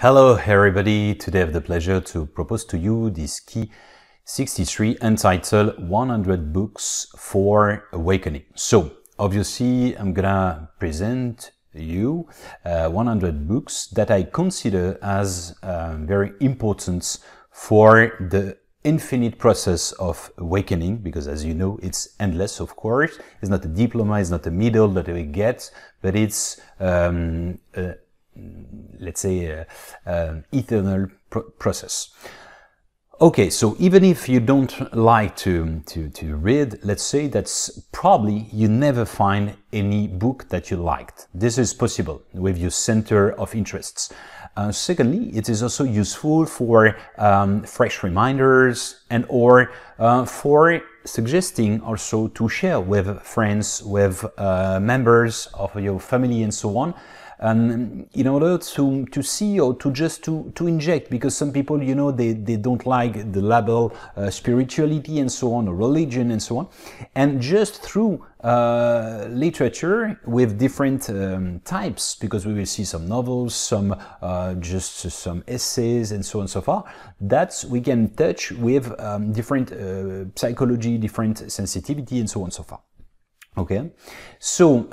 Hello everybody, today I have the pleasure to propose to you this key 63 entitled 100 Books for Awakening. So obviously I'm gonna present you 100 books that I consider as very important for the infinite process of awakening, because as you know it's endless, of course. It's not a diploma, it's not a medal that we get, but it's let's say eternal process. Okay, so even if you don't like to read, let's say that's probably you never find any book that you liked. This is possible with your center of interests. Secondly, it is also useful for fresh reminders and or for suggesting also to share with friends, with members of your family and so on. In order to see or to just to inject, because some people, you know, they don't like the label spirituality and so on, or religion and so on, and just through literature with different types, because we will see some novels, some just some essays and so on and so forth, that we can touch with different psychology, different sensitivity and so on and so forth. Okay, so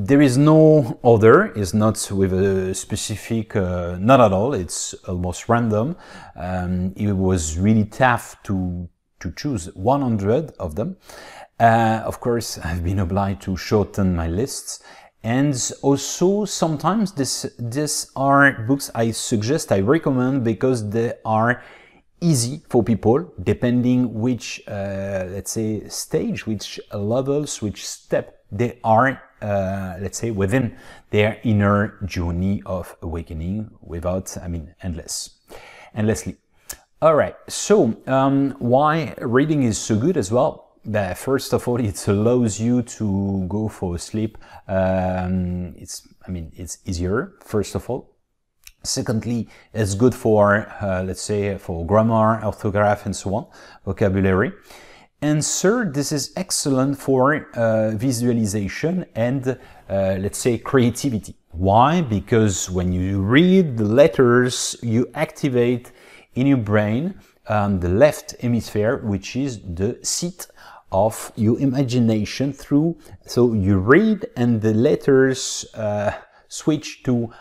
there is no order, it's not with a specific, not at all, it's almost random. It was really tough to choose 100 of them. Of course, I've been obliged to shorten my lists. And also sometimes these are books I suggest, I recommend, because they are easy for people, depending which, let's say, stage, which levels, which step they are, let's say, within their inner journey of awakening without, I mean, endlessly. All right, so why reading is so good as well? First of all, it allows you to go for sleep. It's easier, first of all. Secondly, it's good for, let's say, for grammar, orthography, and so on, vocabulary. And third, this is excellent for visualization and, let's say, creativity. Why? Because when you read the letters, you activate in your brain the left hemisphere, which is the seat of your imagination through, so you read and the letters switch to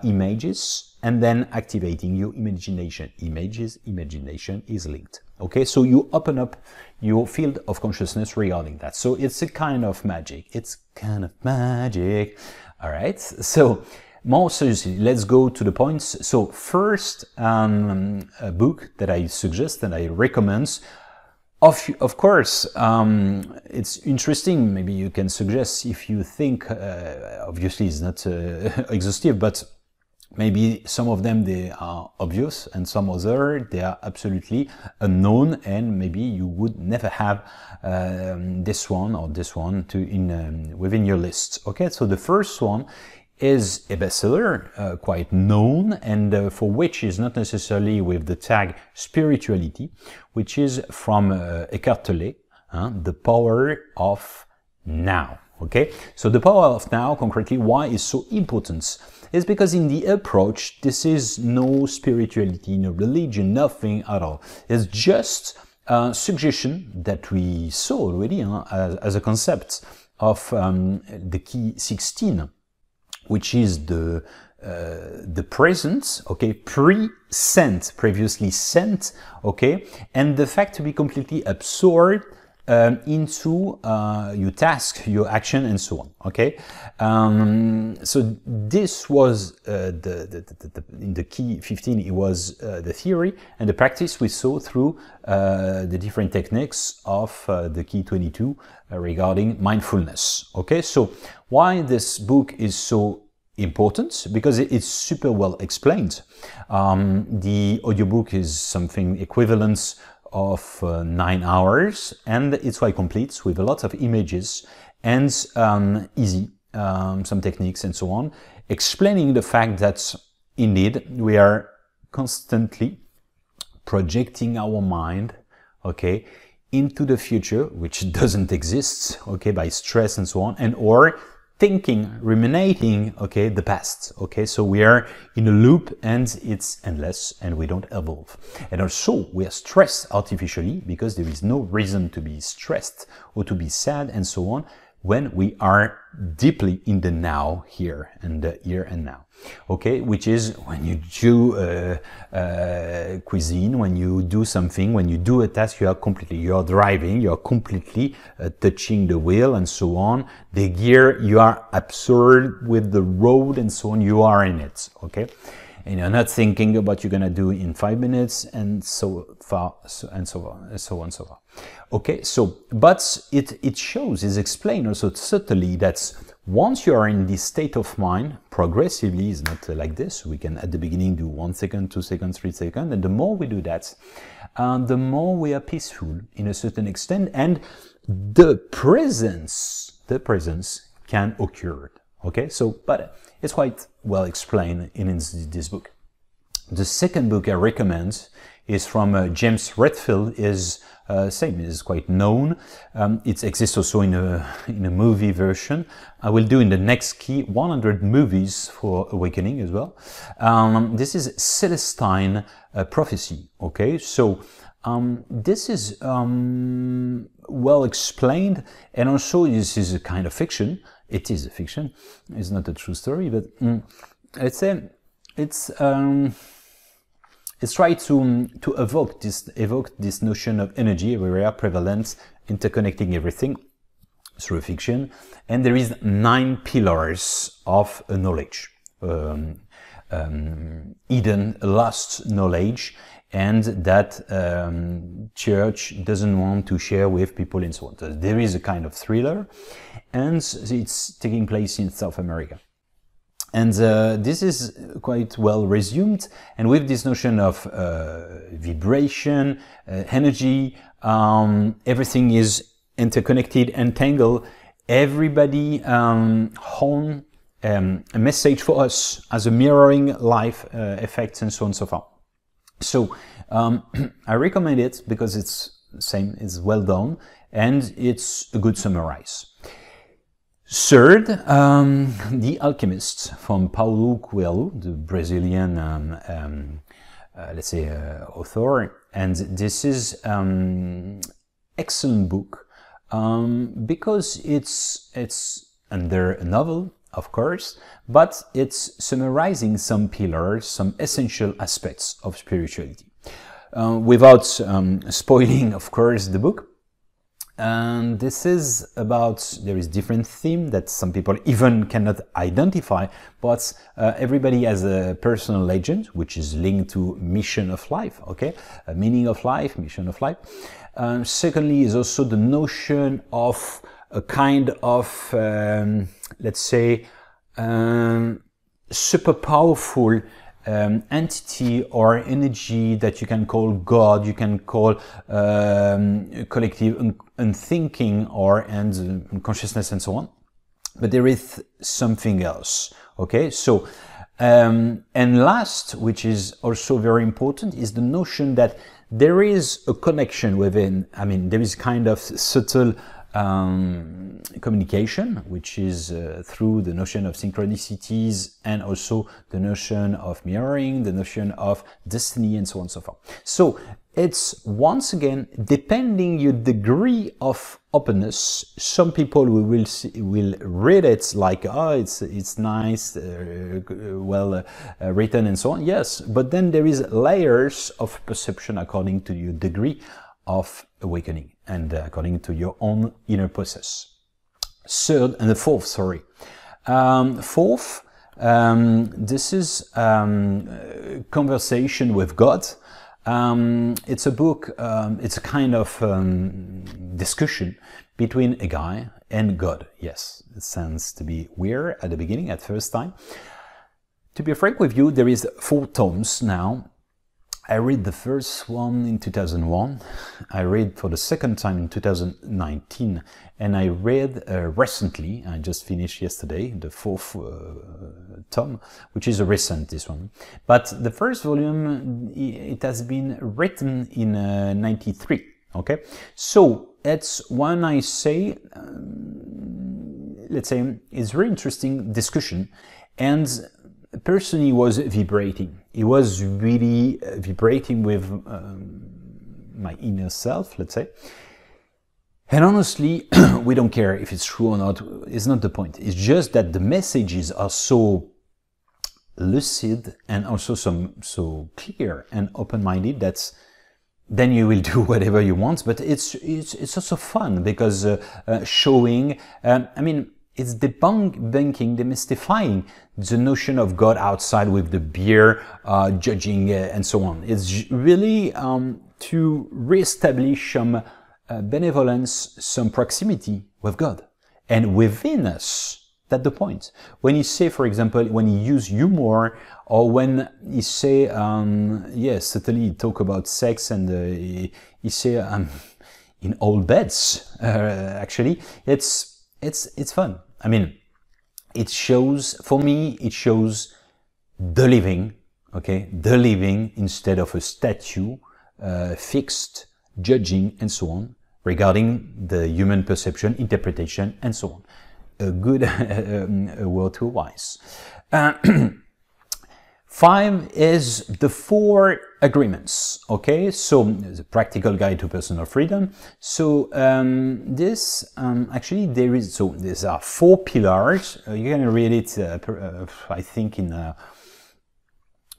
images, and then activating your imagination. Imagination is linked. Okay, so you open up your field of consciousness regarding that. So it's a kind of magic. It's kind of magic. All right, so more seriously, let's go to the points. So first, a book that I suggest and I recommend. Of course, it's interesting. Maybe you can suggest if you think, obviously it's not exhaustive, but maybe some of them, they are obvious, and some other, they are absolutely unknown, and maybe you would never have this one or this one within your list. Okay, so the first one is a bestseller, quite known, and for which is not necessarily with the tag spirituality, which is from Eckhart Tolle, The Power of Now. Okay, so the power of now, concretely, why is so important? Is because in the approach, this is no spirituality, no religion, nothing at all. It's just a suggestion that we saw already as a concept of the key 16, which is the present, okay, pre-sent, previously sent, okay, and the fact to be completely absorbed into your task, your action, and so on. Okay, so this was in the key 15. It was the theory, and the practice we saw through the different techniques of the key 22 regarding mindfulness. Okay, so why this book is so important? Because it's super well explained. The audiobook is something equivalent of 9 hours, and it's quite complete with a lot of images and easy, some techniques and so on, explaining the fact that indeed we are constantly projecting our mind, okay, into the future, which doesn't exist, okay, by stress and so on, and or thinking, ruminating, okay, the past, okay, so we are in a loop and it's endless and we don't evolve. And also we are stressed artificially because there is no reason to be stressed or to be sad and so on when we are deeply in the now, here and now, okay, which is when you do cuisine, when you do something, when you do a task, you are driving, you are completely touching the wheel and so on, the gear, you are absorbed with the road and so on, you are in it, okay, and you're not thinking about what you're gonna do in 5 minutes and so far, and so on and so on. Okay, so, but it shows, is explained also subtly that once you are in this state of mind, progressively, it's not like this, we can at the beginning do 1 second, 2 seconds, 3 seconds, and the more we do that, the more we are peaceful in a certain extent, and the presence can occur. Okay, so, but it's quite well explained in this book. The second book I recommend is from James Redfield, is same, is quite known. It exists also in a movie version. I will do in the next key 100 movies for awakening as well. This is Celestine Prophecy. Okay, so this is well explained, and also this is a kind of fiction. It is a fiction. It's not a true story, but let's say it's try to evoke this notion of energy everywhere, prevalence, interconnecting everything through fiction. And there is 9 pillars of knowledge, hidden, lost knowledge, and that church doesn't want to share with people and so on. So there is a kind of thriller, and it's taking place in South America. And this is quite well resumed, and with this notion of vibration, energy, everything is interconnected, entangled. Everybody hold a message for us as a mirroring life effects and so on and so forth. So I recommend it because it's same, it's well done, and it's a good summarize. Third, The Alchemist from Paulo Coelho, the Brazilian, let's say, author, and this is excellent book because it's under a novel, of course, but it's summarizing some pillars, some essential aspects of spirituality, without spoiling, of course, the book. And this is about, there is different theme that some people even cannot identify, but everybody has a personal legend, which is linked to mission of life, okay? A meaning of life, mission of life. Secondly is also the notion of a kind of, let's say, super powerful entity or energy that you can call God, you can call collective unthinking or consciousness and so on. But there is something else. Okay, so and last, which is also very important, is the notion that there is a connection within. I mean, there is kind of subtle communication, which is through the notion of synchronicities and also the notion of mirroring, the notion of destiny, and so on and so forth. So it's once again depending your degree of openness. Some people will read it like, oh, it's nice, well written, and so on. Yes, but then there is layers of perception according to your degree of awakening and according to your own inner process. Third, and the fourth, sorry. Fourth, this is Conversation with God. It's a book, it's a kind of discussion between a guy and God. Yes, it sounds to be weird at the beginning, at first time. To be frank with you, there is 4 tomes now. I read the first one in 2001, I read for the second time in 2019, and I read recently, I just finished yesterday, the 4th tome, which is a recent, this one. But the first volume, it has been written in 93, okay? So, it's when I say, let's say, it's very interesting discussion. And the person, he was vibrating. He was really vibrating with my inner self, let's say. And honestly, we don't care if it's true or not. It's not the point. It's just that the messages are so lucid and also so clear and open-minded that then you will do whatever you want. But it's also fun because showing, I mean, it's debunking, demystifying the notion of God outside with the beer, judging, and so on. It's really to reestablish some benevolence, some proximity with God and within us. That's the point. When you say, for example, when you use humor, or when you say, yes, certainly talk about sex, and you say in old beds. Actually, it's fun. I mean, it shows, for me, it shows the living. Okay, the living instead of a statue, fixed, judging, and so on, regarding the human perception, interpretation, and so on. A good word to wise. 5 is the 4 agreements. Okay, so the practical guide to personal freedom. So this actually there are 4 pillars. You can read it, I think, in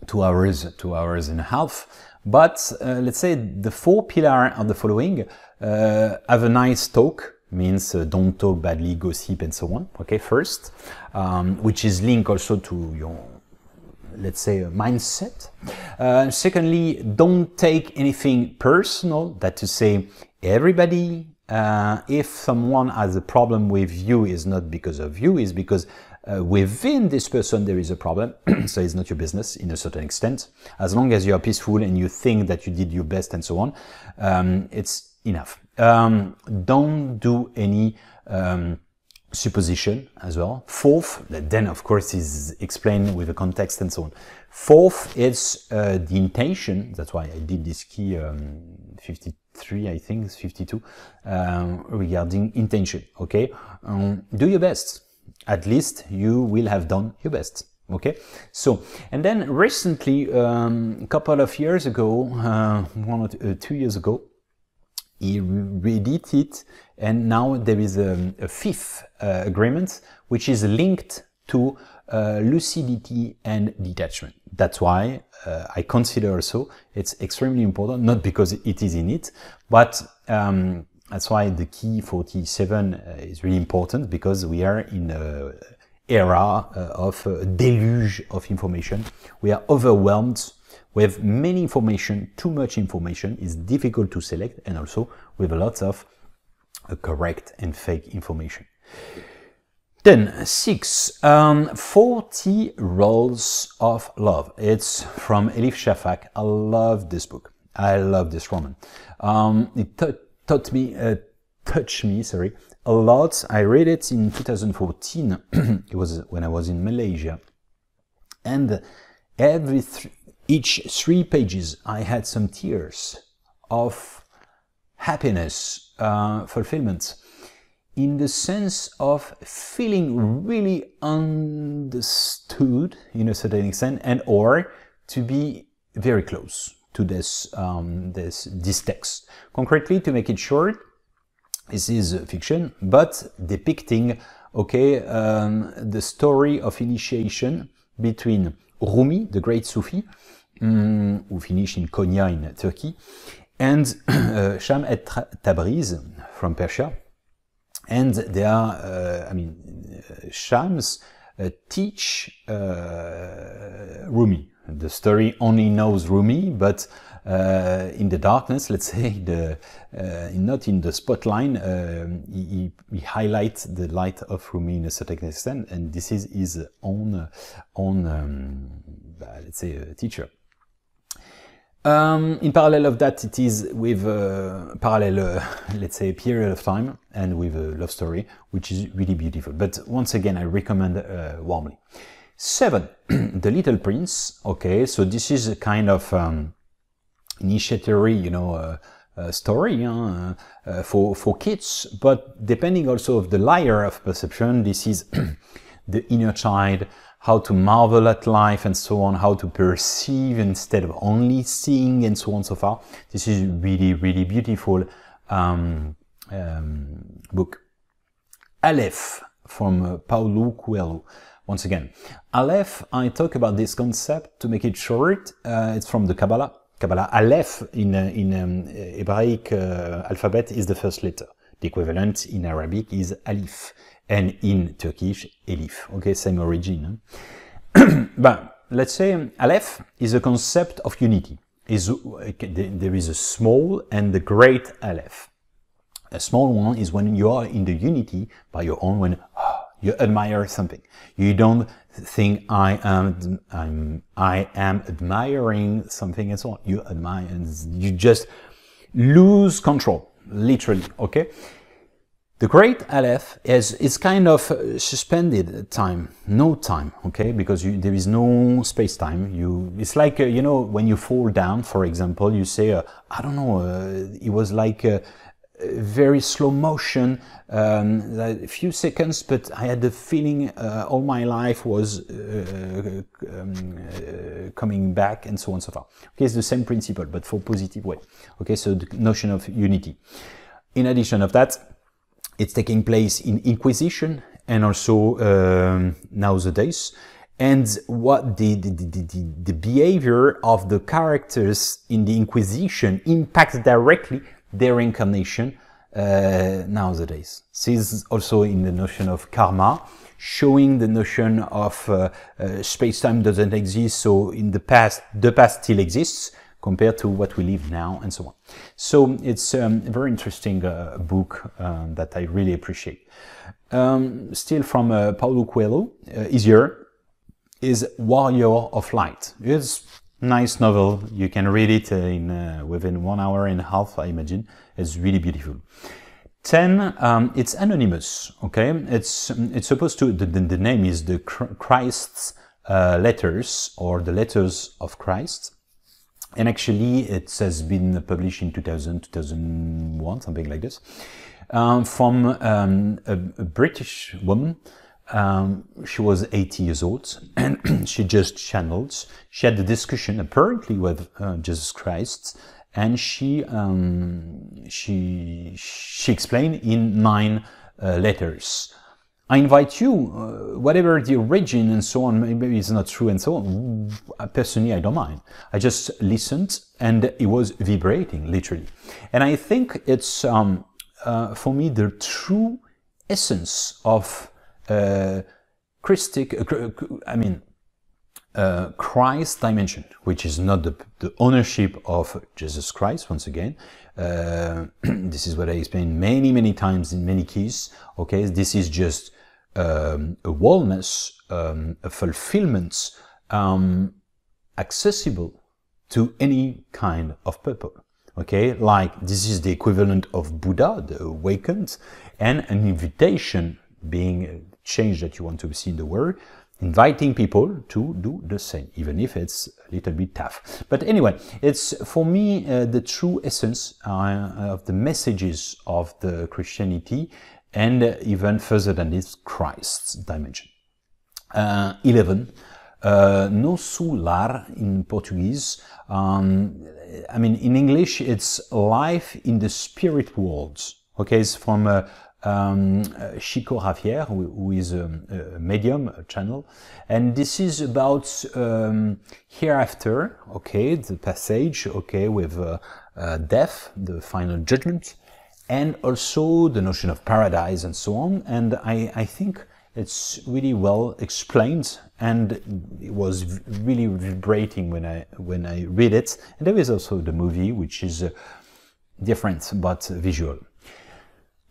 2 hours and a half. But let's say the 4 pillars are the following: have a nice talk. Means don't talk badly, gossip, and so on. Okay, first, which is linked also to your, let's say, mindset. Secondly, don't take anything personal. That to say, everybody, if someone has a problem with you, is not because of you, is because within this person there is a problem. So it's not your business in a certain extent. As long as you are peaceful and you think that you did your best and so on, it's enough. Don't do any supposition as well. 4th, that then of course is explained with the context and so on. 4th is the intention. That's why I did this key 53, I think, 52, regarding intention. Okay, do your best. At least you will have done your best. Okay, so, and then recently, a couple of years ago, 1 or 2 years ago, he redid it, and now there is a 5th agreement, which is linked to lucidity and detachment. That's why I consider also it's extremely important, not because it is in it, but that's why the key 47 is really important, because we are in an era of deluge of information. We are overwhelmed with many information. Too much information is difficult to select, and also with a lot of correct and fake information. Then 6, 40 Roles of Love. It's from Elif Shafak. I love this book. I love this roman. It touched me a lot. I read it in 2014. It was when I was in Malaysia, and each 3 pages, I had some tears of happiness, fulfillment, in the sense of feeling really understood in a certain extent, and or to be very close to this text. Concretely, to make it short, this is fiction, but depicting, okay, the story of initiation between Rumi, the great Sufi, who finished in Konya in Turkey, and Shams et Tabriz from Persia. And they are, Shams teach Rumi. The story only knows Rumi, but in the darkness, let's say, not in the spotlight, he highlights the light of Rumi in a certain extent, and this is his own let's say, teacher. In parallel of that, it is with parallel, let's say, period of time, and with a love story, which is really beautiful. But once again, I recommend warmly. 7, The Little Prince. Okay, so this is a kind of initiatory, story for kids, but depending also of the layer of perception, this is the inner child, how to marvel at life and so on, how to perceive instead of only seeing and so on and so far. This is really, really beautiful book. Aleph from Paulo Coelho. Once again, Aleph, I talk about this concept to make it short. It's from the Kabbalah. Kabbalah. Aleph in Hebraic alphabet is the first letter. The equivalent in Arabic is Alif, and in Turkish, Elif. Okay, same origin. But let's say Aleph is a concept of unity. There is a small and the great Aleph. A small one is when you are in the unity by your own, when you admire something. You don't think I am admiring something and so on. You admire, and you just lose control, literally. Okay. The great Aleph is kind of suspended time, no time. Okay, because there is no space time. It's like you know, when you fall down, for example, you say I don't know. It was like very slow motion, a few seconds, but I had the feeling all my life was coming back and so on and so forth. Okay, it's the same principle, but for positive way. Okay, so the notion of unity. In addition of that, it's taking place in Inquisition and also nowadays. And what the behavior of the characters in the Inquisition impacts directly their incarnation nowadays. This is also in the notion of karma, showing the notion of space-time doesn't exist, so in the past still exists compared to what we live now, and so on. So it's a very interesting book that I really appreciate. Still from Paulo Coelho, easier, is Warrior of Light. It's nice novel. You can read it in within 1 hour and a half, I imagine. It's really beautiful. 10, it's anonymous. Okay, it's supposed to. The name is the Christ's letters, or the letters of Christ, and actually it has been published in 2000, 2001, something like this, from a British woman. She was 80 years old, and she just channeled. She had a discussion apparently with Jesus Christ, and she explained in 9 letters. I invite you, whatever the origin and so on, maybe it's not true and so on. Personally, I don't mind. I just listened, and it was vibrating, literally. And I think it's for me the true essence of Christ dimension, which is not the ownership of Jesus Christ. Once again, this is what I explained many times in many keys. Okay, this is just a wellness, a fulfillment, accessible to any kind of people. Okay, like this is the equivalent of Buddha, the awakened, and an invitation being change that you want to see in the world, inviting people to do the same, even if it's a little bit tough. But anyway, it's for me the true essence of the messages of the Christianity, and even further than this, Christ's dimension. 11, no solar in Portuguese. I mean, in English, it's life in the spirit world. Okay, it's from Chico Javier, who is a medium, a channel, and this is about hereafter, okay, the passage, okay, with death, the final judgment, and also the notion of paradise and so on. And I think it's really well explained, and it was really vibrating when I read it. And there is also the movie, which is different but visual.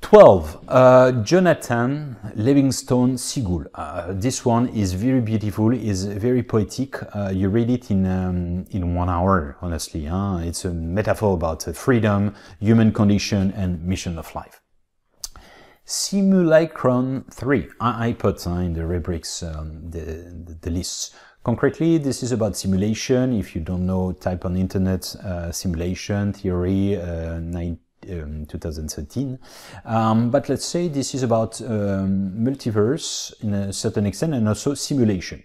12, Jonathan Livingstone, Seagull. This one is very beautiful, is very poetic. You read it in 1 hour, honestly. It's a metaphor about freedom, human condition, and mission of life. Simulacron 3. I put in the rubrics the lists. Concretely, this is about simulation. If you don't know, type on internet simulation theory 2013. But let's say this is about multiverse in a certain extent, and also simulation.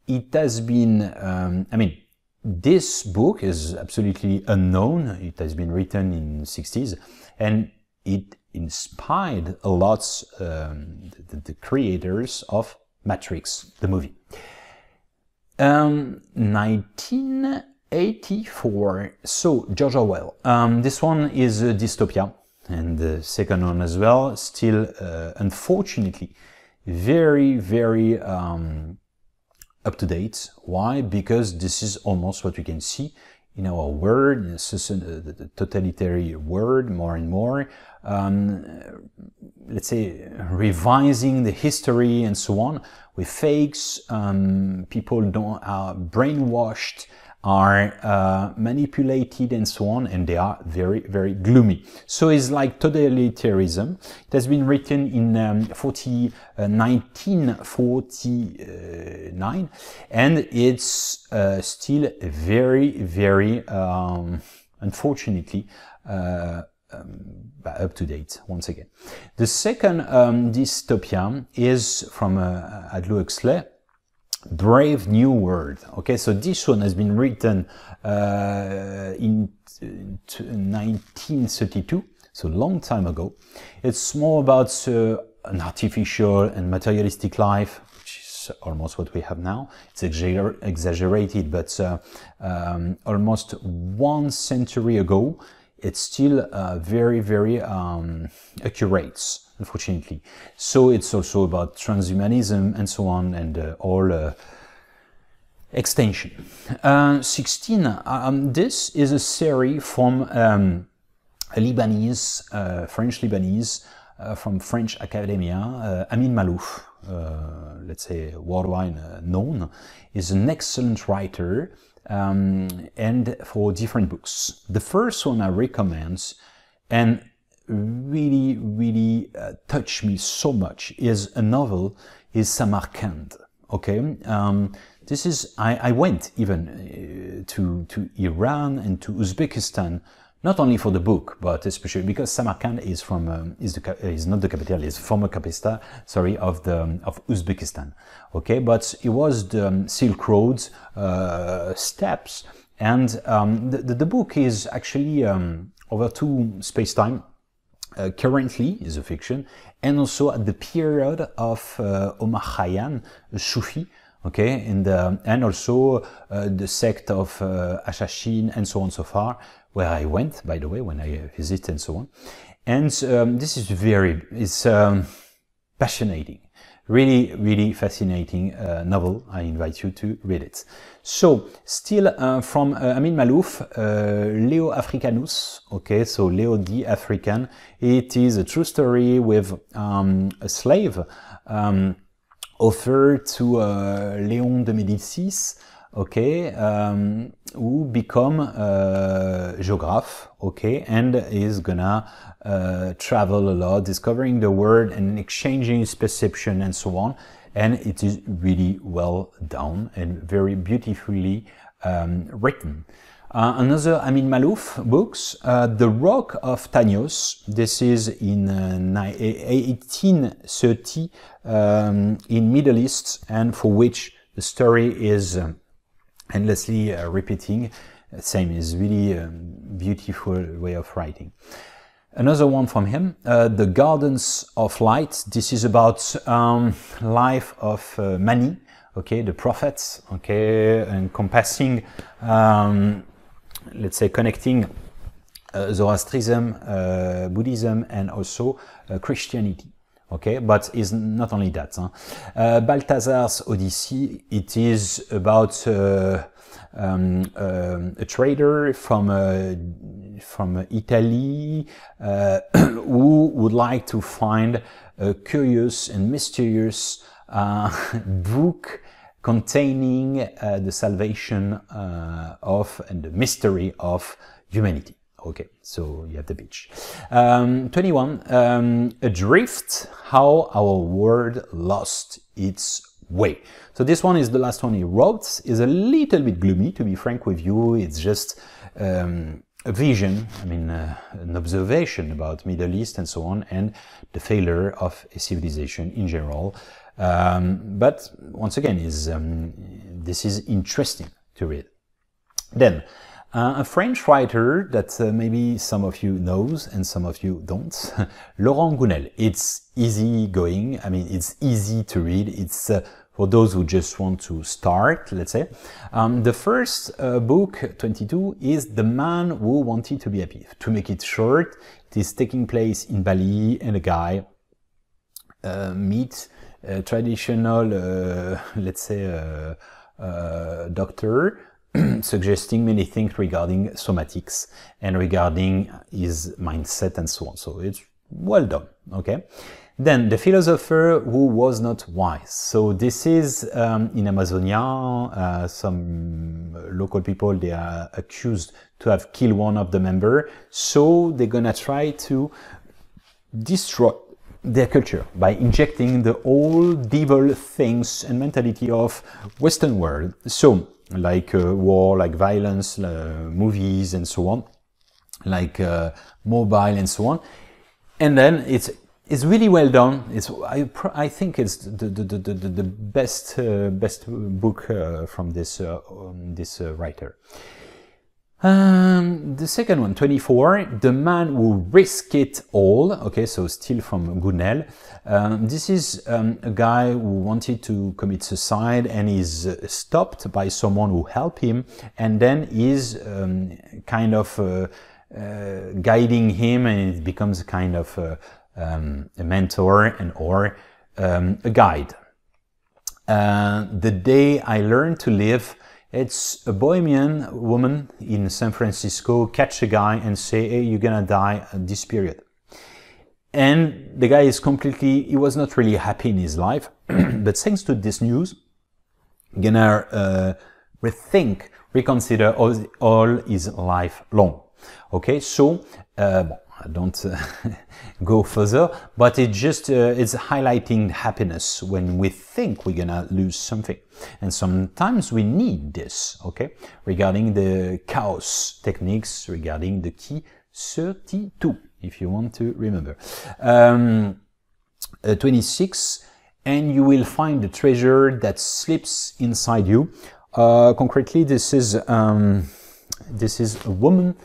It has been, I mean, this book is absolutely unknown. It has been written in the 60s, and it inspired a lot the creators of Matrix, the movie. 1984. So George Orwell. This one is a dystopia, and the second one as well. Still, unfortunately, very up to date. Why? Because this is almost what we can see in our world, in the totalitarian world, more and more. Let's say revising the history and so on with fakes. People are brainwashed, are manipulated and so on, and they are very gloomy. So it's like totalitarianism. It has been written in 1949, and it's still very unfortunately up to date once again. The second dystopia is from Aldous Huxley, Brave New World. Okay, so this one has been written in 1932, so a long time ago. It's more about an artificial and materialistic life, which is almost what we have now. It's exaggerated, but almost 1 century ago, it's still very accurate, unfortunately. So it's also about transhumanism and so on, and all extension. 16. This is a series from a Lebanese, French Lebanese, from French academia, Amin Maalouf, let's say worldwide known, is an excellent writer. And for different books. The first one I recommend, and really touched me so much, is a novel, is Samarkand. Okay, this is, I went even to Iran and to Uzbekistan, not only for the book, but especially because Samarkand is from is not the capital, is former capital, sorry, of Uzbekistan. Okay, but it was the Silk Road steps, and the book is actually over 2 space-time. Currently is a fiction, and also at the period of Omar Khayyam, a Sufi. Okay, and also the sect of Ashashin and so on so far, where I went, by the way, when I visit and so on. And this is it's passionating, really fascinating novel. I invite you to read it. So, still from Amin Maalouf, Leo Africanus, okay, so Leo the African. It is a true story with a slave offered to Léon de Médicis, okay, who become geograph, okay, and is gonna travel a lot, discovering the world and exchanging his perception and so on. And it is really well done and very beautifully written. Another Amin Maalouf books, The Rock of Tanios. This is in 1830 in Middle East, and for which the story is endlessly repeating. Same, is really a beautiful way of writing. Another one from him, The Gardens of Light. This is about life of Mani, okay, the prophets, okay, encompassing, let's say, connecting Zoroastrianism, Buddhism, and also Christianity. Okay, but it's not only that. Balthazar's Odyssey, it is about a trader from Italy who would like to find a curious and mysterious book containing the salvation of and the mystery of humanity. Okay, so you have the beach. 21, Adrift, how our world lost its way. So this one is the last one he wrote. Is a little bit gloomy, to be frank with you. It's just a vision, an observation about Middle East and so on, and the failure of a civilization in general. But once again, this is interesting to read. Then, a French writer that maybe some of you knows and some of you don't, Laurent Gounel. It's easy going, it's easy to read. It's for those who just want to start, let's say. The first book, 22, is The Man Who Wanted to Be Happy. To make it short, it is taking place in Bali, and a guy meets a traditional, let's say, doctor, suggesting many things regarding somatics and regarding his mindset and so on. So it's well done, okay? Then the philosopher who was not wise. So this is in Amazonia. Some local people, they are accused to have killed one of the members. So they're gonna try to destroy their culture by injecting the old devil things and mentality of Western world. So like war, like violence, movies and so on, like mobile and so on. And then it's really well done. I think it's the best book from this writer. The second one, 24, The Man Who Risked It All. Okay, so still from Gounel. This is a guy who wanted to commit suicide and is stopped by someone who helped him, and then is kind of guiding him, and it becomes kind of a mentor and or a guide. The Day I Learned to Live. It's a Bohemian woman in San Francisco catch a guy and say, hey, you're gonna die at this period. And the guy is he was not really happy in his life, but thanks to this news, gonna reconsider all his life long. Okay, so I don't go further, but it just it's highlighting happiness when we think we're gonna lose something, and sometimes we need this. Okay, regarding the chaos techniques, regarding the key 32, if you want to remember. 26, and you will find the treasure that sleeps inside you. Concretely, this is a woman.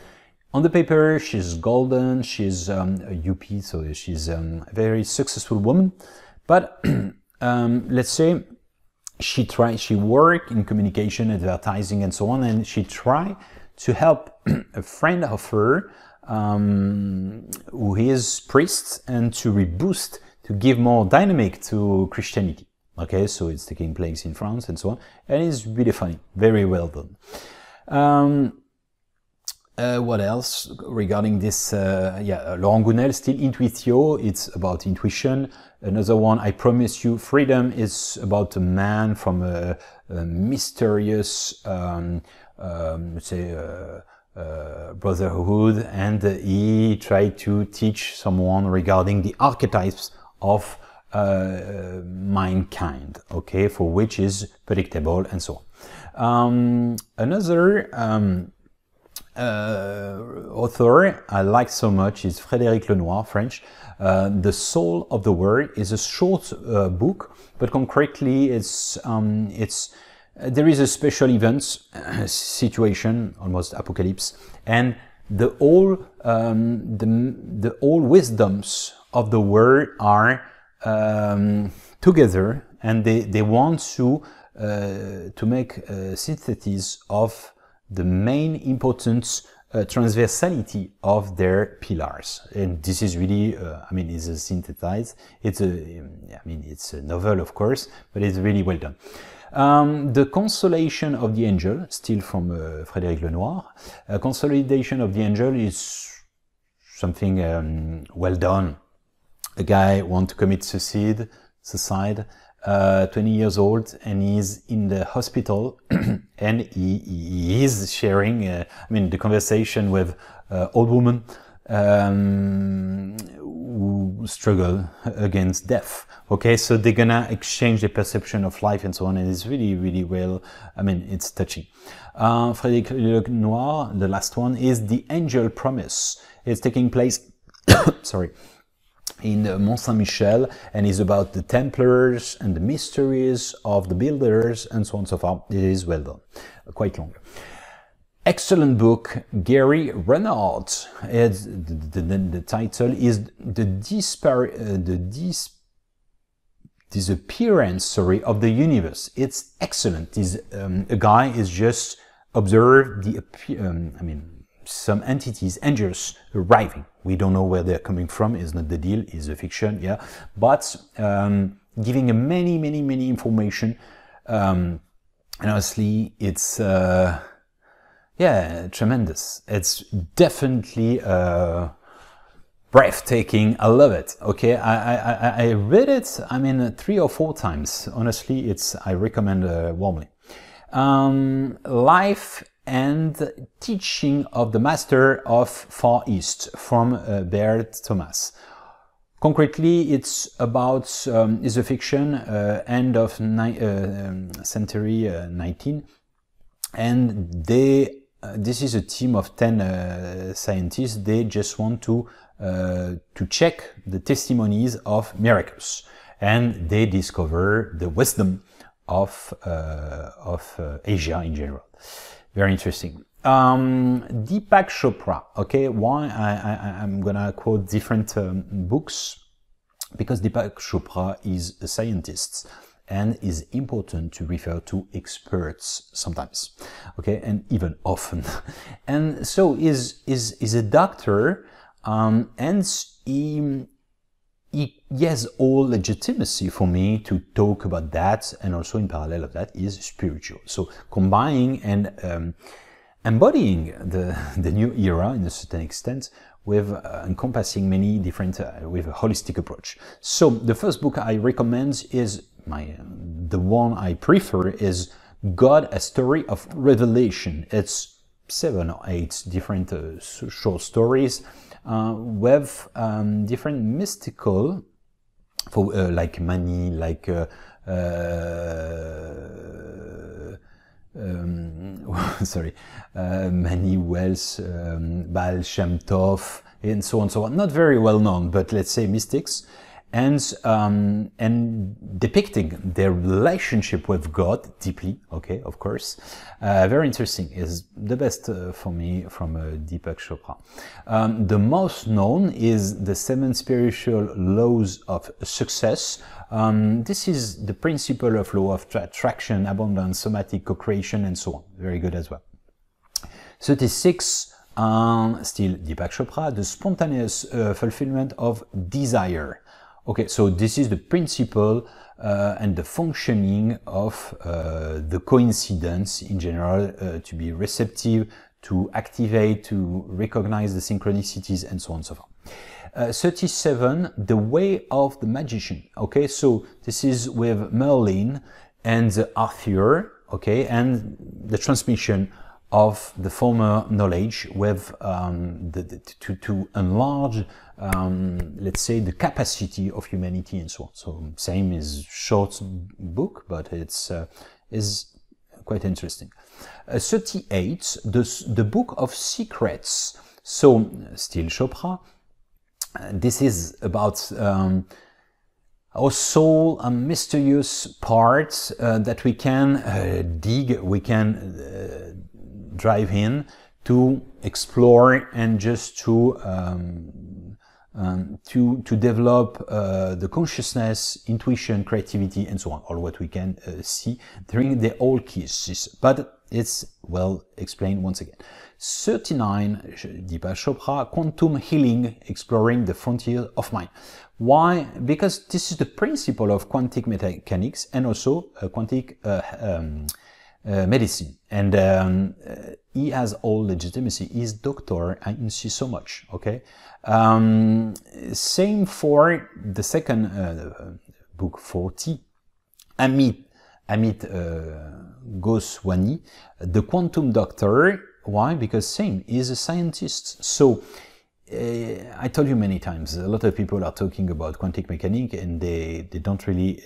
On the paper, she's golden, she's a UP, so she's a very successful woman. But let's say she worked in communication, advertising, and so on, and she tried to help a friend of her who is priest, and to reboost, to give more dynamic to Christianity. Okay, so it's taking place in France and so on, and it's really funny, very well done. What else regarding this? Laurent Gounel, still Intuitio, it's about intuition. Another one, I Promise You Freedom, is about a man from a mysterious, let's say, brotherhood, and he tried to teach someone regarding the archetypes of mankind, okay, for which is predictable and so on. Another author I like so much is Frédéric Lenoir, French. The Soul of the Word is a short book, but concretely there is a special events situation, almost apocalypse, and the all wisdoms of the word are together, and they want to make a synthesis of the main important transversality of their pillars. And this is really, it's a synthesized, it's a novel, of course, but it's really well done. The Consolation of the Angel, still from Frédéric Lenoir. Consolidation of the Angel is something well done. A guy wants to commit suicide, 20 years old, and he's in the hospital, and he is sharing, the conversation with old woman who struggle against death. Okay, so they're gonna exchange their perception of life and so on, and it's really, really well, I mean, it's touching. Frédéric Lenoir, the last one, is The Angel Promise. It's taking place, sorry, in Mont Saint-Michel, and is about the Templars and the mysteries of the builders and so on and so forth. It is well done, quite long. Excellent book, Gary Renard. The title is The Disappearance, of the Universe. It's excellent. This a guy is just observe the some entities, angels arriving. We don't know where they're coming from. Is not the deal. Is a fiction, yeah. But giving a many information. And honestly, it's yeah, tremendous. It's definitely breathtaking. I love it. Okay, I read it, I mean, 3 or 4 times. Honestly, I recommend warmly. Life and Teaching of the Master of Far East from Baird Thomas. Concretely, it's about is a fiction, end of century 19, and this is a team of 10 scientists. They just want to check the testimonies of miracles, and they discover the wisdom of Asia in general. Very interesting. Deepak Chopra. Okay, why I'm gonna quote different books? Because Deepak Chopra is a scientist, and is important to refer to experts sometimes, okay, and even often. And so is a doctor, and he has all legitimacy for me to talk about that, and also in parallel of that is spiritual. So combining and embodying the new era in a certain extent with encompassing many different, with a holistic approach. So the first book I recommend is the one I prefer is God, A Story of Revelation. It's 7 or 8 different short stories with different mystical, for like money, like Mani Wells, Baal Shem Tov, and so on, so on. Not very well known, but let's say mystics, and depicting their relationship with God deeply. Okay, of course, very interesting. Is the best for me from Deepak Chopra. The most known is the 7 Spiritual Laws of Success. This is the principle of law of attraction, abundance, somatic co-creation, and so on. Very good as well. 36, still Deepak Chopra, the spontaneous fulfillment of desire. Okay, so this is the principle and the functioning of the coincidence in general, to be receptive, to activate, to recognize the synchronicities, and so on and so forth. 37, The Way of the Magician. Okay, so this is with Merlin and Arthur, okay, and the transmission of the former knowledge with to enlarge, let's say, the capacity of humanity and so on. So same is short book, but it's is quite interesting. 38, the Book of Secrets. So still Chopra. This is about our soul, a mysterious part that we can dig, we can drive in to explore, and just to develop the consciousness, intuition, creativity, and so on. All what we can see during the old keys, but it's well explained once again. 39, Deepak Chopra, Quantum Healing, Exploring the Frontier of Mind. Why? Because this is the principle of quantum mechanics and also quantum medicine. And he has all legitimacy. He's doctor, I insist so much, okay? Same for the second book, 40, Amit Goswami, the Quantum Doctor. Why? Because same, he's a scientist. So I told you many times, a lot of people are talking about quantum mechanics and they don't really,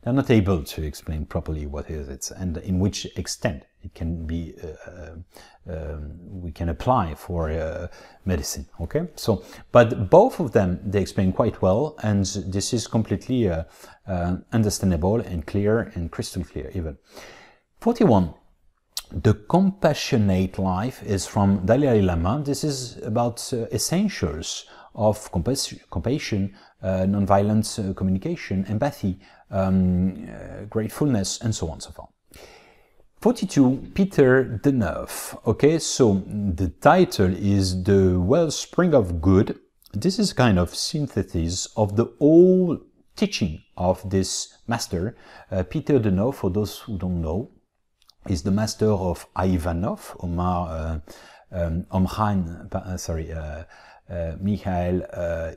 they're not able to explain properly what is it and in which extent it can be, we can apply for medicine, okay? So, but both of them, they explain quite well, and this is completely understandable and clear and crystal clear even. 41. The Compassionate Life is from Dalai Lama. This is about essentials of compassion, nonviolent communication, empathy, gratefulness, and so on and so forth. 42. Peter Deneuve. Okay, so the title is The Wellspring of Good. This is kind of synthesis of the whole teaching of this master. Peter Deneuve, for those who don't know, is the master of Ivanov, Mikhail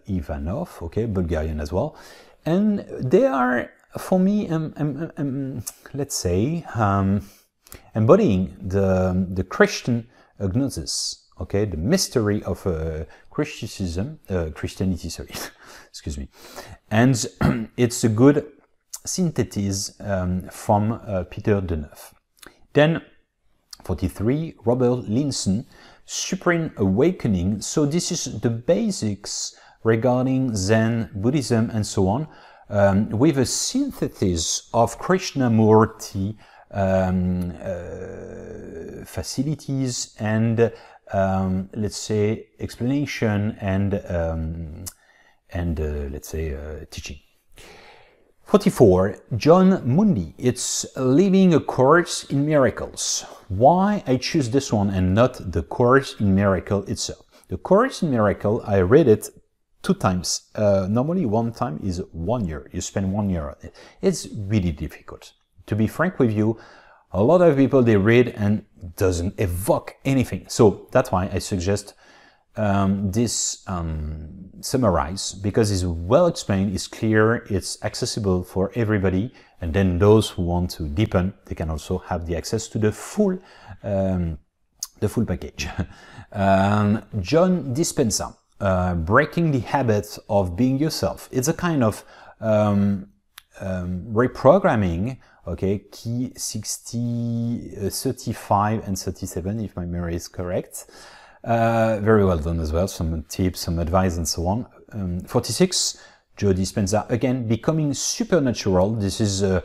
Ivanov, okay, Bulgarian as well. And they are, for me, let's say, embodying the Christian gnosis, okay, the mystery of Christianity, sorry, excuse me. And it's a good synthesis from Peter Deneuve. Then 43, Robert Linson, Supreme Awakening. So this is the basics regarding Zen, Buddhism, and so on, with a synthesis of Krishnamurti facilities and let's say explanation and let's say teaching. 44. John Mundy. It's Living a Course in Miracles. Why I choose this one and not the Course in Miracle itself? The Course in Miracle, I read it 2 times. Normally 1 time is 1 year. You spend 1 year on it. It's really difficult. To be frank with you, a lot of people, they read and doesn't evoke anything. So that's why I suggest this summarize, because it's well explained, it's clear, it's accessible for everybody, and then those who want to deepen, they can also have the access to the full package. John Dispenza, Breaking the Habit of Being Yourself. It's a kind of reprogramming, okay, key 60, 35 and 37, if my memory is correct. Very well done as well, some tips, some advice, and so on. 46, Joe Dispenza, again, Becoming Supernatural. This is the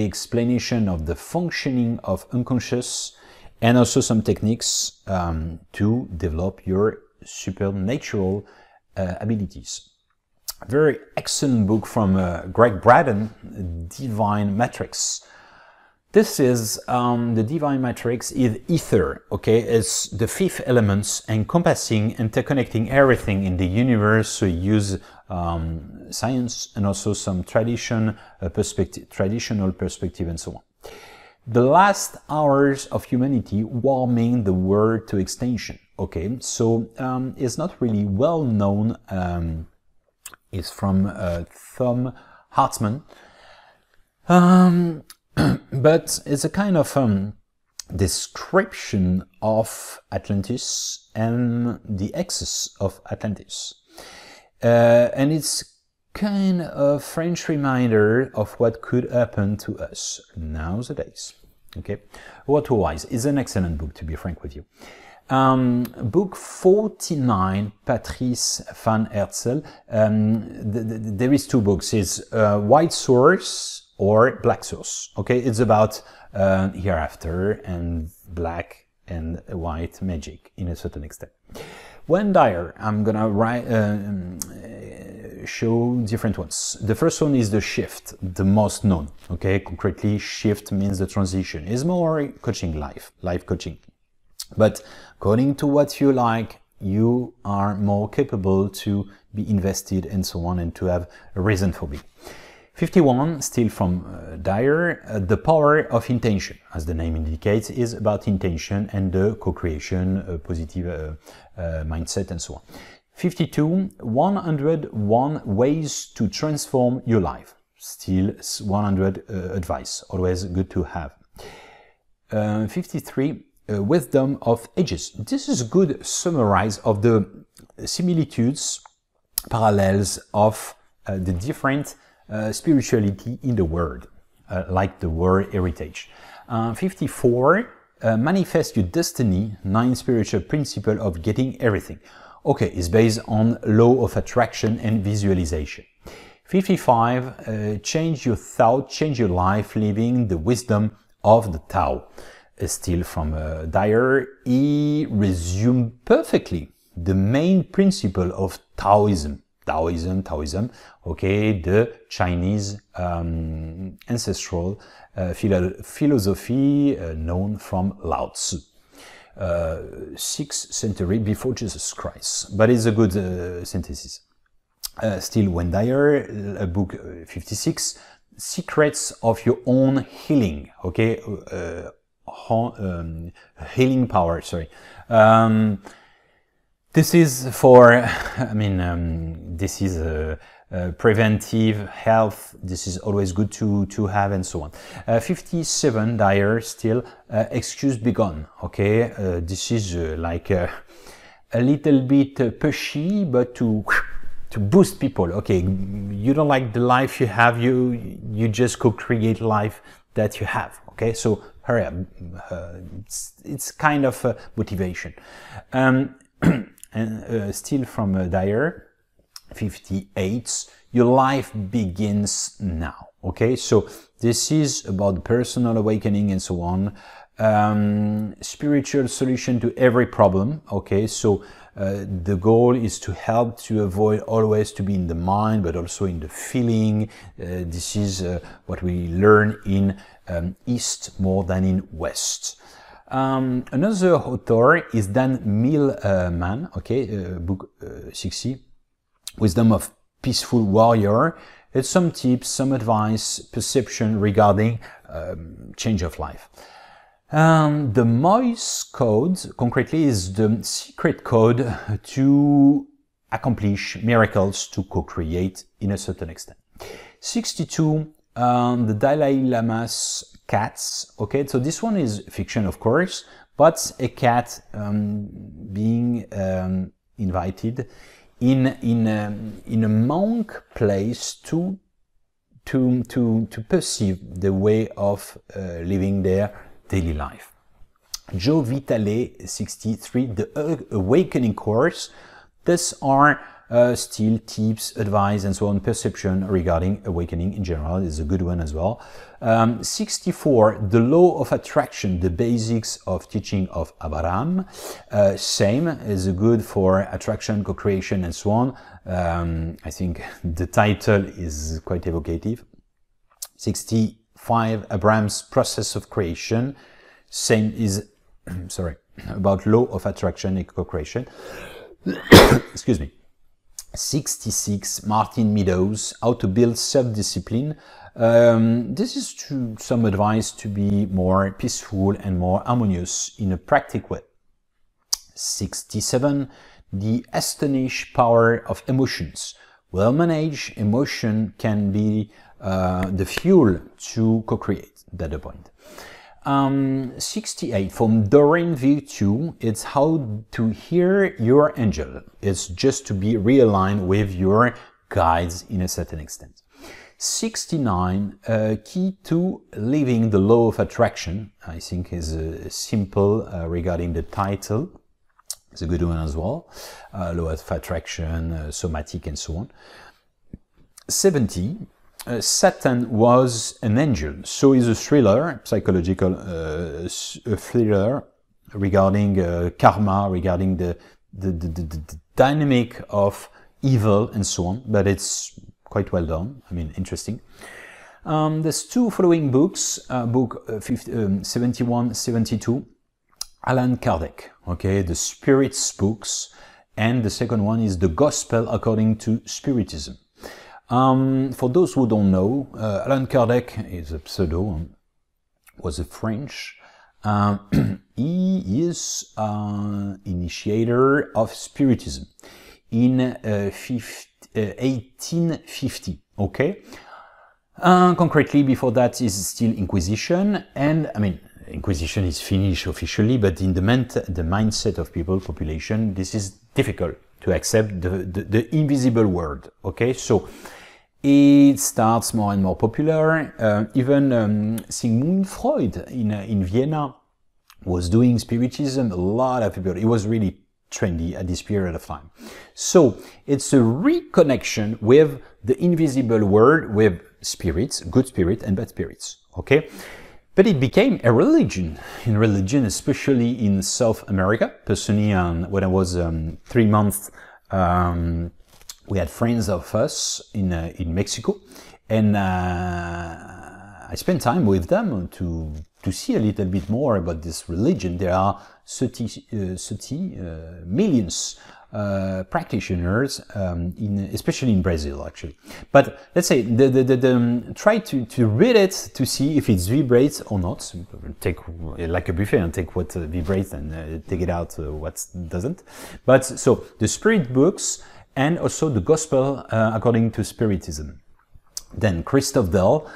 explanation of the functioning of unconscious, and also some techniques to develop your supernatural abilities. Very excellent book from Greg Braden, Divine Matrix. This is the Divine Matrix is ether, okay? It's the 5th elements encompassing, interconnecting everything in the universe. So you use science and also some traditional perspective and so on. The last hours of humanity warming the world to extinction, okay? So it's not really well known. It's from Thom Hartman. But it's a kind of description of Atlantis and the excess of Atlantis. And it's kind of French reminder of what could happen to us nowadays. Okay, otherwise, it's an excellent book, to be frank with you. Book 49, Patrice van Herzel. There is 2 books. It's White Source or Black Source. Okay, it's about hereafter and black and white magic in a certain extent. When Dyer, I'm gonna show different ones. The first one is the shift, the most known. Okay, concretely, shift means the transition. It's more coaching, life coaching. But according to what you like, you are more capable to be invested and so on, and to have a reason for being. 51, still from Dyer, The Power of Intention, as the name indicates, is about intention and the co-creation, positive mindset, and so on. 52, 101 Ways to Transform Your Life. Still 100 advice, always good to have. 53, wisdom of ages. This is a good summarize of the similitudes, parallels of the different spirituality in the world, like the world heritage. 54, manifest your destiny, 9 spiritual principle of getting everything. Okay, it's based on law of attraction and visualization. 55, change your thought, change your life, living the wisdom of the Tao. Still from Dyer, he resumed perfectly the main principle of Taoism, okay, the Chinese ancestral philosophy known from Lao Tzu, 6th century before Jesus Christ, but it's a good synthesis. Still Wendier, book 56, Secrets of Your Own Healing, okay, healing power, sorry. This is for, I mean, this is preventive health, this is always good to have, and so on. 57, Dyer, still, excuse be gone, okay? This is like a little bit pushy, but to boost people. Okay, you don't like the life you have, you just co-create life that you have. Okay, so hurry up. It's kind of motivation. And still from Dyer, 58, your life begins now. Okay, so this is about personal awakening and so on. Spiritual solution to every problem. Okay, so the goal is to help to avoid always to be in the mind, but also in the feeling. This is what we learn in East more than in West. Another author is Dan Millman, okay, book 60, Wisdom of Peaceful Warrior. It's some tips, some advice, perception regarding change of life. The Morse code, concretely, is the secret code to accomplish miracles, to co-create in a certain extent. 62, the Dalai Lama's cats. Okay, so this one is fiction, of course, but a cat being invited in a monk place to perceive the way of living their daily life. Joe Vitale, 63, the Awakening Course. These are still tips, advice, and so on, perception regarding awakening in general is a good one as well. 64, the Law of Attraction, the basics of teaching of Abraham. Same is good for attraction, co-creation, and so on. I think the title is quite evocative. 65, Abraham's process of creation. Same is, sorry, about law of attraction and co-creation. Excuse me. 66, Martin Meadows, how to build self-discipline. This is some advice to be more peaceful and more harmonious in a practical way. 67, the astonished power of emotions. Well-managed emotion can be the fuel to co-create. That's the point. 68, from Doreen V2, it's how to hear your angel. It's just to be realigned with your guides in a certain extent. 69, key to living the law of attraction, I think is simple regarding the title. It's a good one as well. Law of attraction, somatic, and so on. 70, Satan was an angel, so is a thriller, psychological thriller regarding karma, regarding the dynamic of evil and so on, but it's quite well done, I mean, interesting. There's two following books, book 71, 72, Allan Kardec, okay, the Spirits books, and the second one is the Gospel according to Spiritism. For those who don't know, Allan Kardec is a pseudo, was a French. He is initiator of Spiritism in 1850, okay? Concretely, before that is still Inquisition, and I mean, Inquisition is finished officially, but in the mindset of population, this is difficult to accept the invisible world. Okay, so it starts more and more popular. Even Sigmund Freud in Vienna was doing Spiritism. A lot of people. It was really trendy at this period of time. So it's a reconnection with the invisible world, with spirits, good spirit and bad spirits. Okay. But it became a religion, especially in South America. Personally, when I was 3 months, we had friends of us in Mexico, and I spent time with them to see a little bit more about this religion. There are 30 millions practitioners, especially in Brazil, actually. But let's say try to read it to see if it vibrates or not. Take like a buffet and take what vibrates and take it out what doesn't. But so the spirit books and also the gospel according to Spiritism. Then Christoph Dell.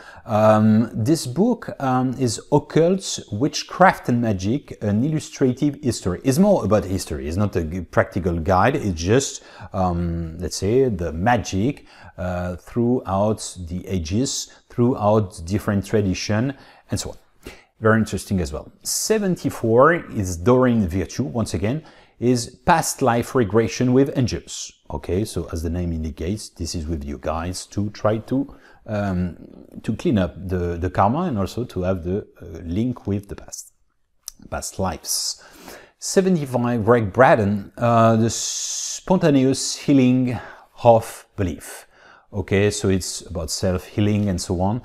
This book is Occult, Witchcraft and Magic, an illustrative history. It's more about history. It's not a practical guide. It's just, let's say, the magic throughout the ages, throughout different tradition, and so on. Very interesting as well. 74 is Doreen Virtue, once again, is past life regression with angels. Okay, so as the name indicates, this is with you guys to try to clean up the karma and also to have the link with the past lives. 75, Greg Braden, the spontaneous healing of belief. Okay, so it's about self-healing and so on,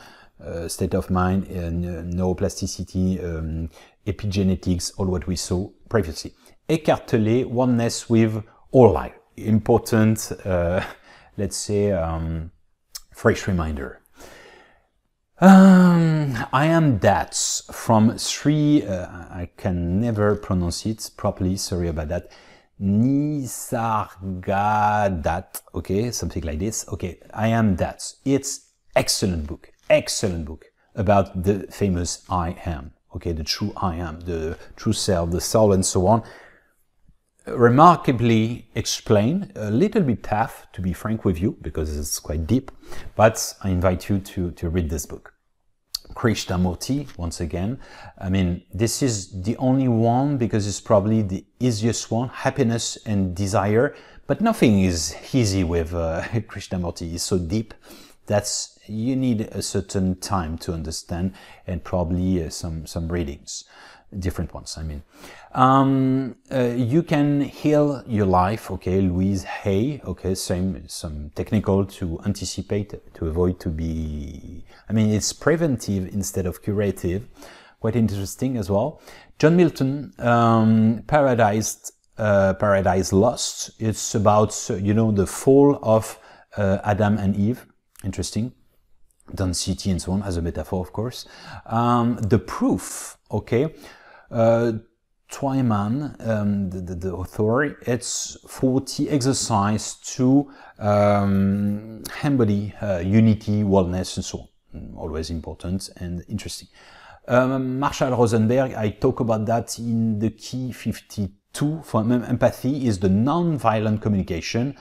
state of mind, neuroplasticity, epigenetics, all what we saw previously. Eckhart Tolle, oneness with all life. Important, let's say, fresh reminder. I am that from Sri, I can never pronounce it properly, sorry about that, Nisargadatta, okay, something like this. Okay, I am that. It's excellent book about the famous I am, okay, the true I am, the true self, the soul and so on. Remarkably explained, a little bit tough to be frank with you because it's quite deep, but I invite you to read this book. Krishnamurti, once again, I mean, this is the only one because it's probably the easiest one, happiness and desire, but nothing is easy with Krishnamurti. It's so deep that you need a certain time to understand and probably some readings. Different ones, I mean. You can heal your life, okay, Louise Hay, okay, some technical to anticipate, to avoid to be, I mean, it's preventive instead of curative, quite interesting as well. John Milton, Paradise Lost, it's about, you know, the fall of Adam and Eve, interesting. Density and so on, as a metaphor, of course. The Proof, okay. Twyman, the author, it's 40 exercise to embody unity, oneness, and so on. Always important and interesting. Marshall Rosenberg, I talk about that in the key 52. For empathy is the non-violent communication.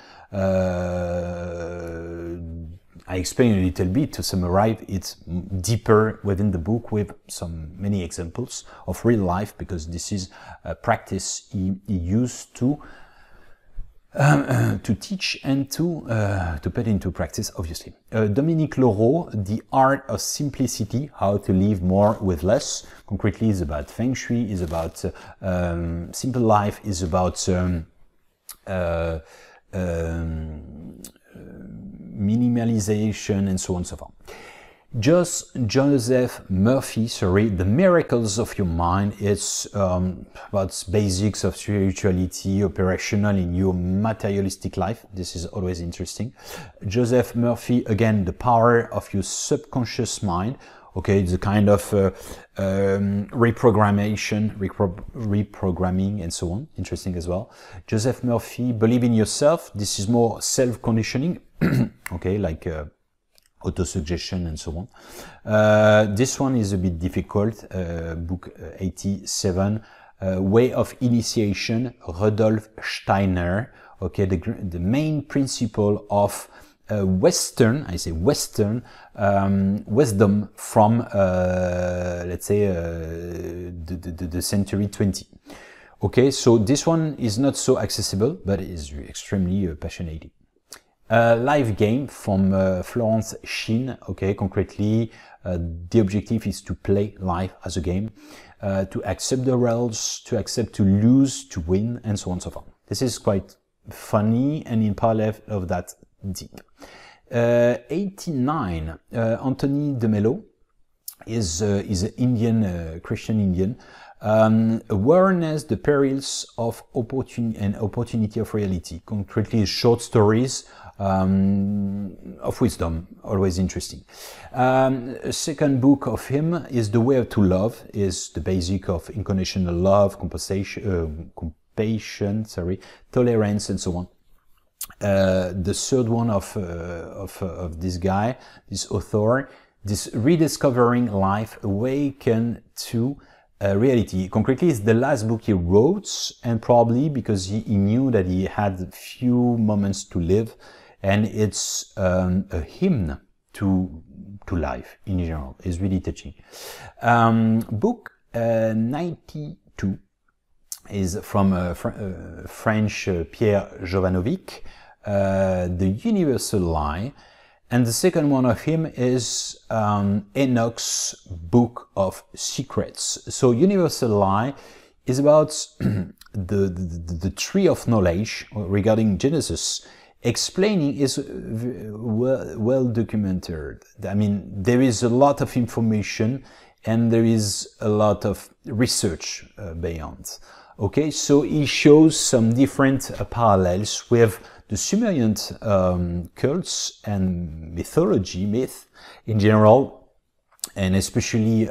I explain a little bit to summarize it deeper within the book with many examples of real life, because this is a practice he used to teach and to put into practice, obviously. Dominique Leroux, The Art of Simplicity, How to Live More with Less. Concretely, is about Feng Shui, is about simple life, is about minimalization and so on and so forth. Joseph Murphy, The Miracles of Your Mind. It's about basics of spirituality, operational in your materialistic life. This is always interesting. Joseph Murphy, again, The Power of Your Subconscious Mind. Okay, it's a kind of reprogramming and so on. Interesting as well. Joseph Murphy, Believe in Yourself. This is more self-conditioning. Okay, like autosuggestion and so on. This one is a bit difficult, book 87, Way of Initiation, Rudolf Steiner. Okay, the main principle of Western, I say Western, wisdom from, let's say, the century 20. Okay, so this one is not so accessible, but is extremely passionate. Live game from Florence Sheen. Okay, concretely, the objective is to play life as a game, to accept the roles, to accept to lose, to win, and so on and so forth. This is quite funny and in parallel of that deep. 89, Anthony de Mello is an Indian, Christian Indian. Awareness, the perils of opportunity of reality. Concretely, short stories of wisdom, always interesting. A second book of him is The Way to Love, is the basic of unconditional love, compassion, tolerance, and so on. The third one of this guy, this author, this Rediscovering Life, Awaken to Reality. Concretely, it's the last book he wrote, and probably because he knew that he had few moments to live, and it's a hymn to life in general. It's really touching. Book 92 is from French Pierre Jovanovic, The Universal Lie. And the second one of him is Enoch's Book of Secrets. So Universal Lie is about the tree of knowledge regarding Genesis. Explaining is well documented. I mean, there is a lot of information and there is a lot of research beyond. Okay, so he shows some different parallels with the Sumerian cults and myth in general, and especially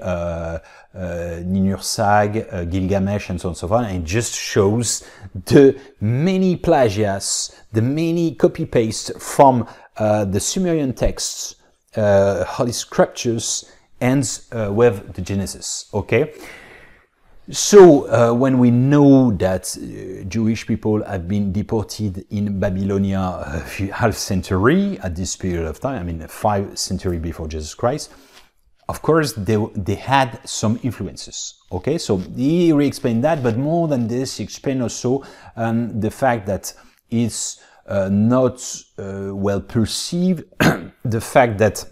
Ninursag, Gilgamesh, and so on and so on. And it just shows the many plagiaries, the many copy-paste from the Sumerian texts, Holy Scriptures, and with the Genesis. Okay. So when we know that Jewish people have been deported in Babylonia half century at this period of time, I mean 5 centuries before Jesus Christ, of course they had some influences. Okay, so he re-explained that, but more than this, he explained also the fact that it's not well perceived, the fact that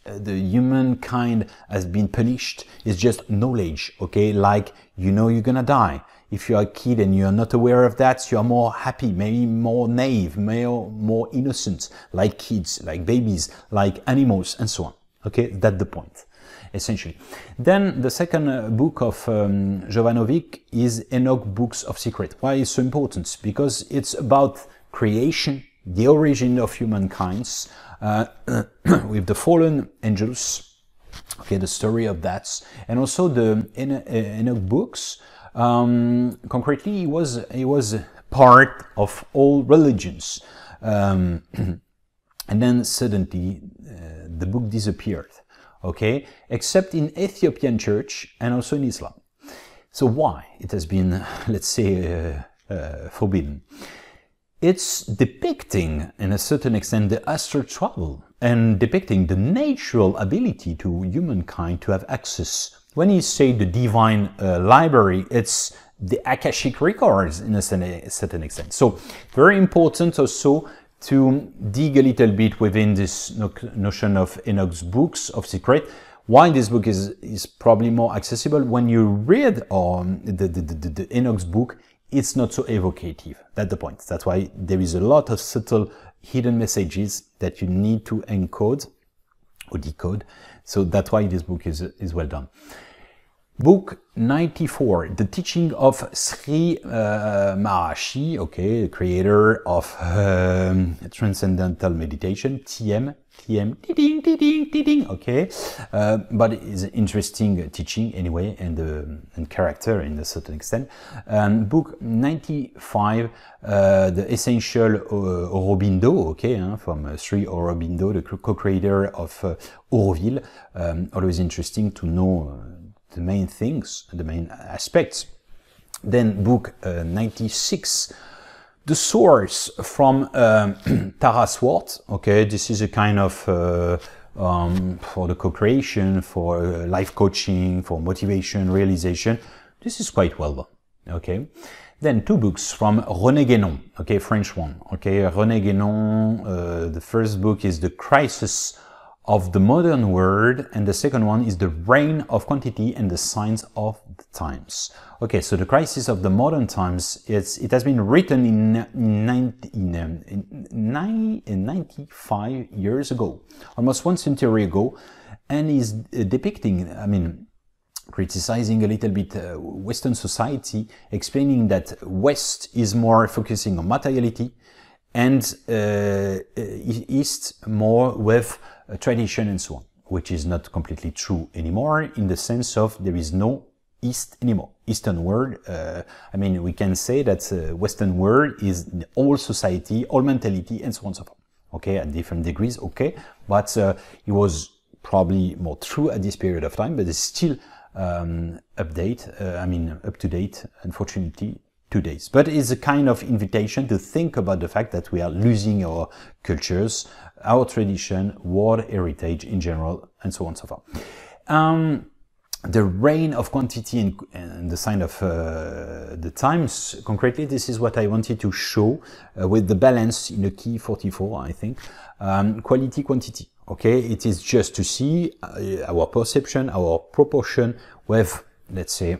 the humankind has been punished is just knowledge, okay? Like, you know you're gonna die. If you're a kid and you're not aware of that, you are more happy, maybe more naive, more innocent, like kids, like babies, like animals, and so on. Okay, that's the point, essentially. Then the second book of Jovanovic is Enoch Books of Secret. Why is it so important? Because it's about creation, the origin of humankind, with the fallen angels, okay, the story of that, and also the Enoch books. Concretely, he was part of all religions, and then suddenly the book disappeared. Okay, except in Ethiopian church and also in Islam. So why it has been, let's say, forbidden? It's depicting, in a certain extent, the astral travel and depicting the natural ability to humankind to have access. When you say the divine library, it's the Akashic records in a certain extent. So very important also to dig a little bit within this notion of Enoch's Books of Secret. Why this book is probably more accessible. When you read the Enoch's book, it's not so evocative. That's the point. That's why there is a lot of subtle hidden messages that you need to encode or decode. So that's why this book is well done. Book 94, The Teaching of Sri Mahashi, okay, creator of Transcendental Meditation, TM, okay, but it's an interesting teaching anyway, and character in a certain extent. Book 95, The Essential Aurobindo, okay, from Sri Aurobindo, the co-creator of Auroville. Always interesting to know the main things, the main aspects. Then book 96, The Source from Tara Swart. Okay, this is a kind of for the co-creation, for life coaching, for motivation, realization. This is quite well done. Okay. Then two books from René Guénon, okay, French one. Okay, René Guénon, the first book is The Crisis of the Modern World, and the second one is The Reign of Quantity and the Signs of the Times. Okay, so The Crisis of the Modern Times, it has been written in 95 years ago, almost 1 century ago, and is depicting, I mean, criticizing a little bit Western society, explaining that West is more focusing on materiality, and East more with tradition and so on, which is not completely true anymore, in the sense of there is no East anymore. Eastern world, I mean, we can say that Western world is all society, all mentality, and so on and so forth. Okay, at different degrees, okay, but it was probably more true at this period of time, but it's still up to date, unfortunately, 2 days. But it's a kind of invitation to think about the fact that we are losing our cultures, our tradition, world heritage in general, and so on and so forth. The reign of quantity and the sign of the times, concretely, this is what I wanted to show with the balance in the key 44, I think. Quality, quantity. Okay, it is just to see our perception, our proportion with, let's say,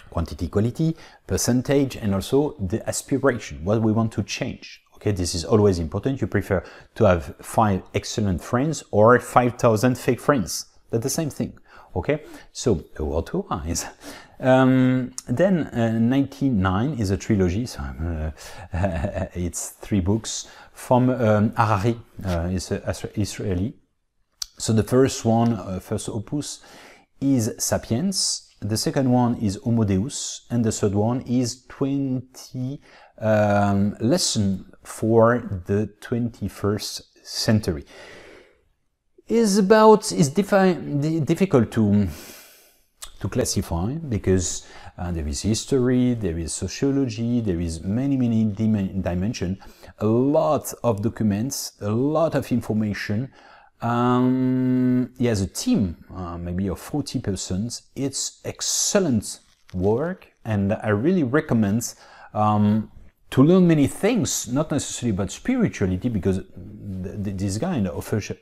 quantity, quality, percentage, and also the aspiration, what we want to change. Okay, this is always important. You prefer to have 5 excellent friends or 5,000 fake friends. That's the same thing. Okay, so a word to wise. Then 99 is a trilogy, so it's 3 books from Harari, is Israeli. So the first one, first opus, is Sapiens. The second one is Homo Deus, and the third one is 20 lessons for the 21st century. Is difficult to classify, because there is history, there is sociology, there is many dimensions, a lot of documents, a lot of information. He has a team, maybe of 40 persons. It's excellent work, and I really recommend to learn many things, not necessarily about spirituality, because this guy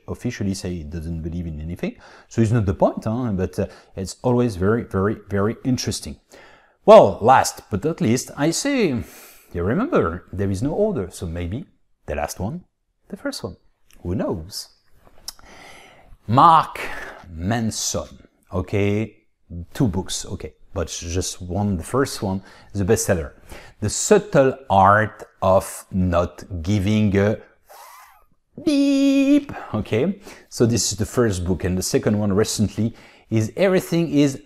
officially say he doesn't believe in anything, so it's not the point, but it's always very interesting. Well, last but not least, I say, you remember, there is no order, so maybe the last one, the first one, who knows? Mark Manson, okay, 2 books, okay, but just one. The first one is a bestseller, The Subtle Art of Not Giving a Beep. Okay, so this is the first book, and the second one recently is Everything is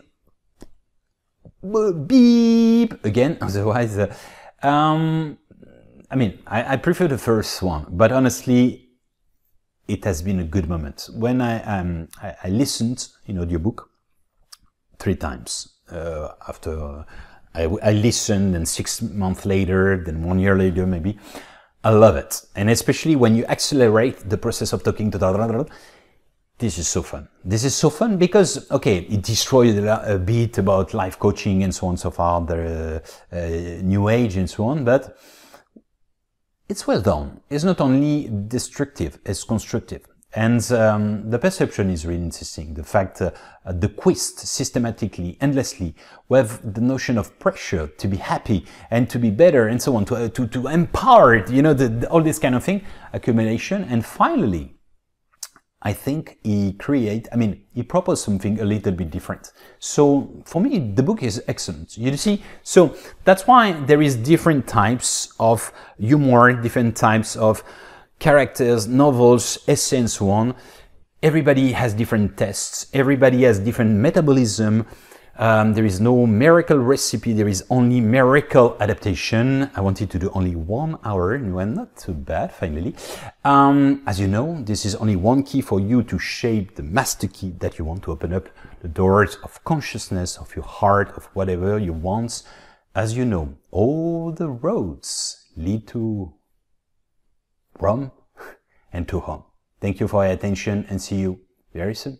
Beep again. Otherwise, I mean, I prefer the first one, but honestly, it has been a good moment. When I listened in audiobook 3 times. After I listened, and 6 months later, then 1 year later maybe. I love it. And especially when you accelerate the process of talking to this is so fun. This is so fun because, okay, it destroyed a bit about life coaching and so on and so forth, the new age and so on, but it's well done. It's not only destructive, it's constructive. And the perception is really interesting. The fact the quest systematically, endlessly, with the notion of pressure to be happy and to be better and so on, to empower, you know, all this kind of thing, accumulation. And finally, I think he proposed something a little bit different. So for me, the book is excellent. You see, so that's why there is different types of humor, different types of characters, novels, essays, and so on. Everybody has different tests. Everybody has different metabolism. There is no miracle recipe. There is only miracle adaptation. I wanted to do only 1 hour, and well, not too bad, finally. As you know, this is only one key for you to shape the master key that you want to open up the doors of consciousness, of your heart, of whatever you want. As you know, all the roads lead to Rome and to home. Thank you for your attention and see you very soon.